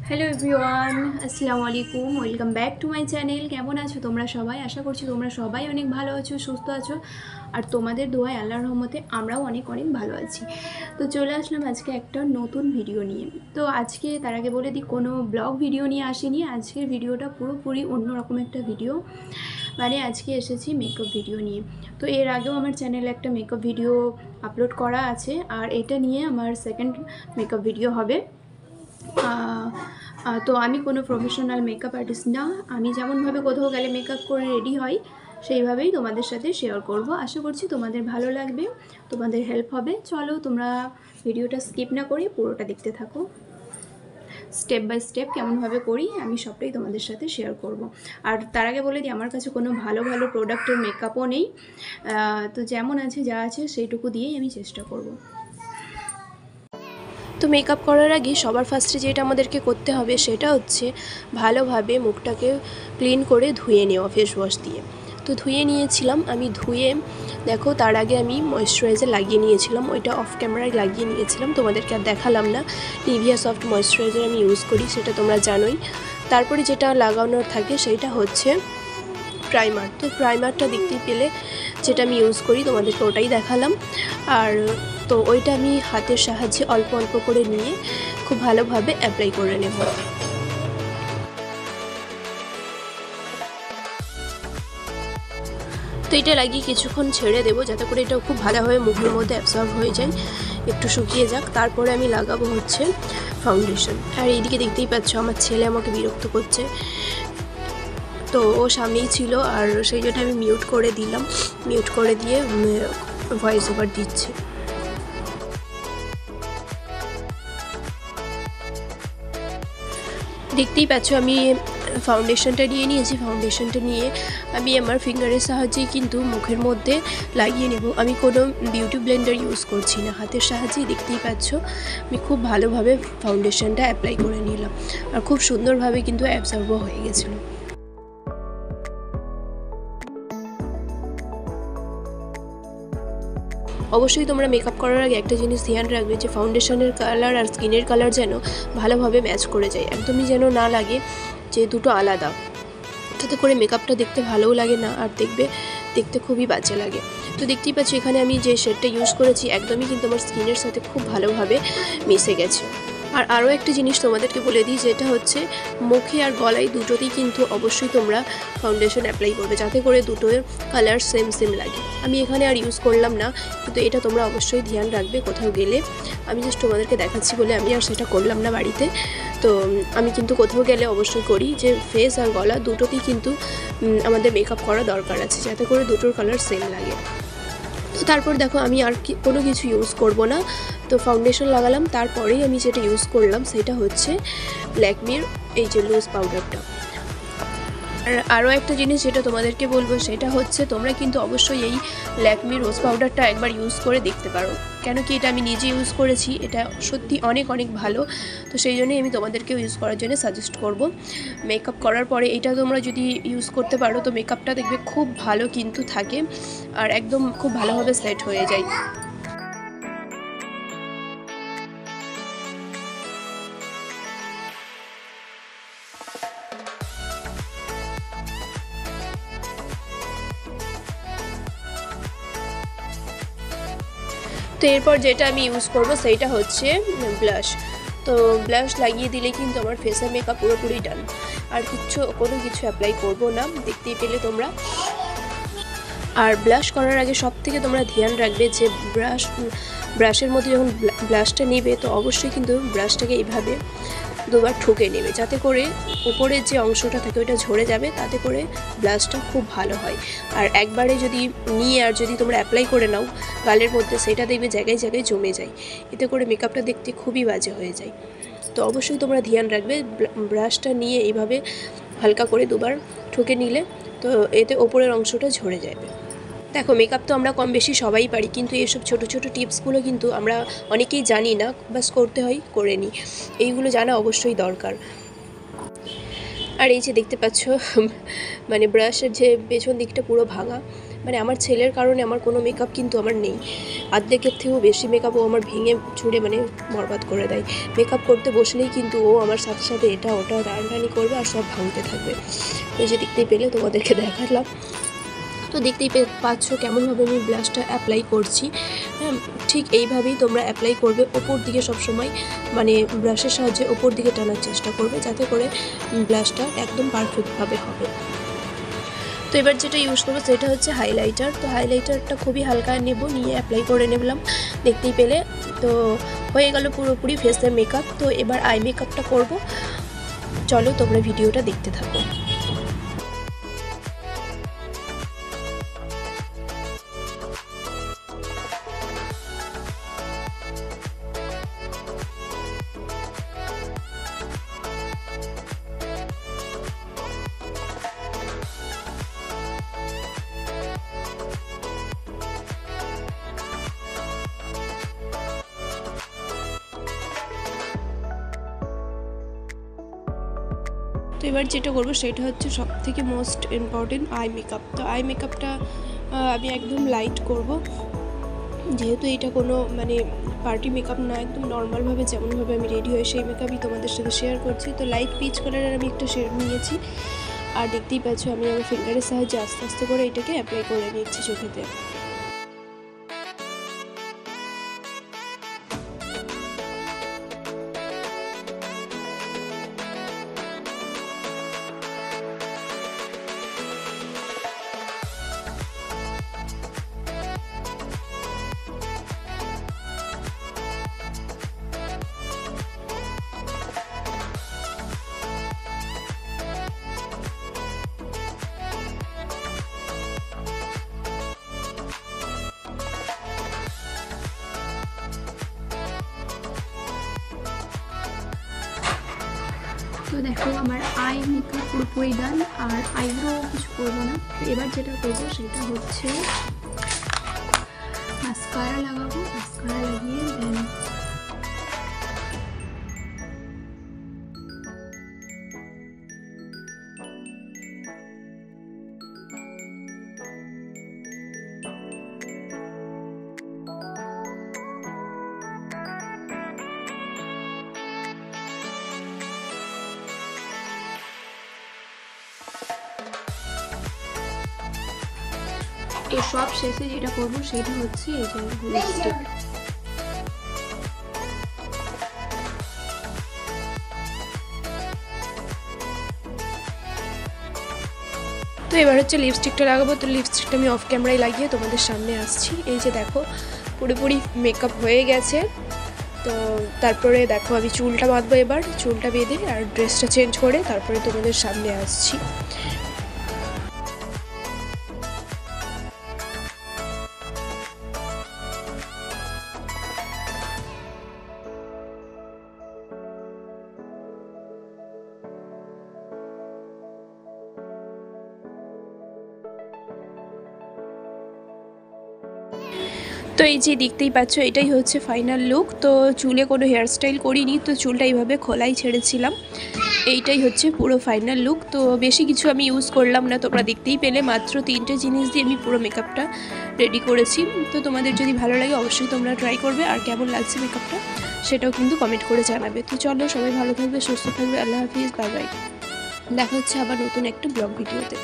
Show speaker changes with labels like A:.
A: Hello everyone, আসসালামু আলাইকুম। Welcome back to my channel. কেমন আছো তোমরা সবাই? আশা করছি তোমরা সবাই অনেক ভালো আছো, সুস্থ আছো, আর তোমাদের দোয়ায় আল্লাহর রহমতে আমরাও অনেক অনেক ভালো আছি। তো চলে আসলাম আজকে একটা নতুন ভিডিও নিয়ে। তো আজকে তার আগে বলে দিই, কোনো ব্লগ ভিডিও নিয়ে আসিনি। আজকের ভিডিওটা পুরোপুরি অন্যরকম একটা ভিডিও, মানে আজকে এসেছি মেকআপ ভিডিও নিয়ে। তো এর আগেও আমার চ্যানেলে একটা মেকআপ ভিডিও আপলোড করা আছে, আর এটা নিয়ে আমার সেকেন্ড মেকআপ ভিডিও হবে। তো আমি কোনো প্রফেশনাল মেকআপ আর্টিস্ট না। আমি যেমনভাবে কোথাও গেলে মেকআপ করে রেডি হই, সেইভাবেই তোমাদের সাথে শেয়ার করব। আশা করছি তোমাদের ভালো লাগবে, তোমাদের হেল্প হবে। চলো তোমরা ভিডিওটা স্কিপ না করে পুরোটা দেখতে থাকো। স্টেপ বাই স্টেপ কেমনভাবে করি আমি সবটাই তোমাদের সাথে শেয়ার করব। আর তার আগে বলে দিই, আমার কাছে কোনো ভালো ভালো প্রোডাক্টের মেকআপও নেই। তো যেমন আছে যা আছে সেইটুকু দিয়েই আমি চেষ্টা করব। তো মেকআপ করার আগে সবার ফার্স্টে যেটা আমাদেরকে করতে হবে সেটা হচ্ছে ভালোভাবে মুখটাকে ক্লিন করে ধুয়ে নেওয়া ফেস ওয়াশ দিয়ে। তো ধুয়ে নিয়েছিলাম আমি। ধুয়ে দেখো, তার আগে আমি ময়েশ্চারাইজার লাগিয়ে নিয়েছিলাম, ওইটা অফ ক্যামেরায় লাগিয়ে নিয়েছিলাম, তোমাদেরকে আর দেখালাম না। নিভিয়া সফট ময়েশ্চারাইজার আমি ইউজ করি, সেটা তোমরা জানোই। তারপরে যেটা লাগানোর থাকে সেইটা হচ্ছে প্রাইমার। তো প্রাইমারটা দেখতেই পেলে, যেটা আমি ইউজ করি তোমাদেরকে ওটাই দেখালাম। আর তো ওইটা আমি হাতের সাহায্যে অল্প অল্প করে নিয়ে খুব ভালোভাবে অ্যাপ্লাই করে নেব। তো এটা লাগিয়ে কিছুক্ষণ ছেড়ে দেবো, যাতে করে এটা খুব ভালোভাবে মুখের মধ্যে অ্যাবসর্ব হয়ে যায়, একটু শুকিয়ে যাক। তারপরে আমি লাগাবো হচ্ছে ফাউন্ডেশন। আর এইদিকে দেখতেই পাচ্ছ আমার ছেলে আমাকে বিরক্ত করছে। তো ও সামনেই ছিল, আর সেই জন্য আমি মিউট করে দিলাম। মিউট করে দিয়ে ভয়েস ওভার দিচ্ছি। দেখতেই পাচ্ছ আমি ফাউন্ডেশনটা নিয়ে নিয়েছি। ফাউন্ডেশনটা নিয়ে আমি আমার ফিঙ্গারের সাহায্যেই কিন্তু মুখের মধ্যে লাগিয়ে নেব। আমি কোনো বিউটি ব্লেন্ডার ইউজ করছি না, হাতের সাহায্যেই দেখতেই পাচ্ছ আমি খুব ভালোভাবে ফাউন্ডেশনটা অ্যাপ্লাই করে নিলাম, আর খুব সুন্দরভাবে কিন্তু অ্যাবসর্বও হয়ে গেছিলো। অবশ্যই তোমরা মেকআপ করার আগে একটা জিনিস ধ্যান রাখবে, যে ফাউন্ডেশনের কালার আর স্কিনের কালার যেন ভালোভাবে ম্যাচ করে যায়, একদমই যেন না লাগে যে দুটো আলাদা। তাতে করে মেকআপটা দেখতে ভালোও লাগে না, আর দেখতে খুবই বাজে লাগে। তো দেখতেই পাচ্ছি এখানে আমি যে শেডটা ইউজ করেছি একদমই কিন্তু আমার স্কিনের সাথে খুব ভালোভাবে মিশে গেছে। আর আরও একটা জিনিস তোমাদেরকে বলে দিই, যেটা হচ্ছে মুখে আর গলায় দুটোতেই কিন্তু অবশ্যই তোমরা ফাউন্ডেশন অ্যাপ্লাই করবে, যাতে করে দুটোর কালার সেম লাগে। আমি এখানে আর ইউজ করলাম না, কিন্তু এটা তোমরা অবশ্যই ধ্যান রাখবে কোথাও গেলে। আমি জাস্ট তোমাদেরকে দেখাচ্ছি বলে আমি আর সেটা করলাম না বাড়িতে। তো আমি কিন্তু কোথাও গেলে অবশ্যই করি, যে ফেস আর গলা দুটোতেই কিন্তু আমাদের মেকআপ করা দরকার আছে, যাতে করে দুটোর কালার সেম লাগে। তো তারপর দেখো আমি আর কোনো কিছু ইউজ করব না। তো ফাউন্ডেশন লাগালাম, তারপরেই আমি যেটা ইউজ করলাম সেটা হচ্ছে ল্যাকমির এই যে লুজ পাউডারটা। আর আরও একটা জিনিস যেটা তোমাদেরকে বলবো সেটা হচ্ছে, তোমরা কিন্তু অবশ্যই এই ল্যাকমি রোজ পাউডারটা একবার ইউজ করে দেখতে পারো, কেন কি এটা আমি নিজে ইউজ করেছি, এটা সত্যি অনেক অনেক ভালো। তো সেই জন্যই আমি তোমাদেরকেও ইউজ করার জন্য সাজেস্ট করব। মেকআপ করার পরে এটা তোমরা যদি ইউজ করতে পারো, তো মেকআপটা দেখবে খুব ভালো কিন্তু থাকে, আর একদম খুব ভালোভাবে সেট হয়ে যায়। তো এরপর যেটা আমি ইউজ করব সেইটা হচ্ছে ব্লাশ। তো ব্লাশ লাগিয়ে দিলে কিন্তু আমার ফেসের মেকআপ পুরোপুরি ডান, আর কোনো কিছু অ্যাপ্লাই করব না, দেখতেই পেলে তোমরা। আর ব্লাশ করার আগে সব থেকে তোমরা ধ্যান রাখবে যে ব্রাশের মধ্যে যখন ব্লাশটা নেবে, তো অবশ্যই কিন্তু ব্রাশটাকে এইভাবে দুবার ঠুকে নেবে, যাতে করে উপরের যে অংশটা থাকে ওইটা ঝরে যাবে, তাতে করে ব্লাশটা খুব ভালো হয়। আর একবারে যদি নিয়ে আর যদি তোমরা অ্যাপ্লাই করে নাও গালের মধ্যে, সেটা দেখবে জায়গায় জায়গায় জমে যায়, এতে করে মেকআপটা দেখতে খুবই বাজে হয়ে যায়। তো অবশ্যই তোমরা ধ্যান রাখবে, ব্রাশটা নিয়ে এইভাবে হালকা করে দুবার ঠুকে নিলে তো এতে ওপরের অংশটা ঝরে যাবে। দেখো, মেকআপ তো আমরা কম বেশি সবাই পারি, কিন্তু এইসব ছোটো ছোটো টিপসগুলো কিন্তু আমরা অনেকেই জানি না, বাস করতে হয় করে নিই। এইগুলো জানা অবশ্যই দরকার। আর এই যে দেখতে পাচ্ছ মানে ব্রাশের যে পেছন দিকটা পুরো ভাঙা, মানে আমার ছেলের কারণে আমার কোনো মেকআপ কিন্তু আমার নেই, অর্ধেকের থেকেও বেশি মেকআপও আমার ভেঙে ছুঁড়ে মানে বরবাদ করে দেয়। মেকআপ করতে বসলেই কিন্তু ও আমার সাথে সাথে এটা ওটা টানাটানি করবে আর সব ভাঙতে থাকবে। ওই যে দেখতেই পেলে তোমাদেরকে দেখালাম। তো দেখতেই পাচ্ছ কেমনভাবে আমি ব্লাশটা অ্যাপ্লাই করছি। ঠিক এইভাবেই তোমরা অ্যাপ্লাই করবে, ওপর দিকে সবসময় মানে ব্রাশের সাহায্যে ওপর দিকে টানার চেষ্টা করবে, যাতে করে ব্লাশটা একদম পারফেক্টভাবে হবে। তো এবার যেটা ইউজ করবো সেটা হচ্ছে হাইলাইটার। তো হাইলাইটারটা খুবই হালকা নেব, নিয়ে অ্যাপ্লাই করে নিলাম, দেখতেই পেলে। তো হয়ে গেল পুরোপুরি ফেসের মেকআপ। তো এবার আই মেকআপটা করব, চলো তোমরা ভিডিওটা দেখতে থাকো। তো এবার যেটা করবো সেটা হচ্ছে সব থেকে মোস্ট ইম্পর্টেন্ট আই মেকআপ। তো আই মেকআপটা আমি একদম লাইট করব, যেহেতু এটা কোনো মানে পার্টি মেকআপ না, একদম নর্মালভাবে যেমনভাবে আমি রেডি হই সেই মেকআপই তোমাদের সাথে শেয়ার করছি। তো লাইট পিচ কালারের আমি একটা শেড নিয়েছি, আর দেখতেই পাচ্ছ আমি আমার ফিঙ্গারের সাহায্যে আস্তে আস্তে করে এটাকে অ্যাপ্লাই করে নিচ্ছি চোখেতে। তো দেখো আমার আই মেকআপ পুরোপুরি ডান, আর আইব্রো কিছু করবো না। তো এবার যেটা করবো সেটা হচ্ছে মাস্কারা লাগাবো, মাস্কারা লাগিয়ে দেন এর সব শেষে যেটা করবো সেটা হচ্ছে এই যে লিপস্টিক। তো এবার হচ্ছে লিপস্টিকটা লাগাবো। তো লিপস্টিকটা আমি অফ ক্যামেরায় লাগিয়ে তোমাদের সামনে আসছি। এই যে দেখো পুরোপুরি মেকআপ হয়ে গেছে। তো তারপরে দেখো আমি চুলটা বাঁধবো, এবার চুলটা বেঁধে আর ড্রেসটা চেঞ্জ করে তারপরে তোমাদের সামনে আসছি। তো এই যে দেখতেই পাচ্ছ এটাই হচ্ছে ফাইনাল লুক। তো চুলে কোনো হেয়ারস্টাইল করিনি, তো চুলটা এইভাবে খোলাই ছেড়েছিলাম। এইটাই হচ্ছে পুরো ফাইনাল লুক। তো বেশি কিছু আমি ইউজ করলাম না, তোমরা দেখতেই পেলে মাত্র 3টে জিনিস দিয়ে আমি পুরো মেকআপটা রেডি করেছি। তো তোমাদের যদি ভালো লাগে অবশ্যই তোমরা ট্রাই করবে, আর কেমন লাগছে মেকআপটা সেটাও কিন্তু কমেন্ট করে জানাবে। তো চলো সবাই ভালো থাকবে, সুস্থ থাকবে, আল্লাহ হাফিজ, বাই বাই। দেখা হচ্ছে আবার নতুন একটা ব্লগ ভিডিওতে।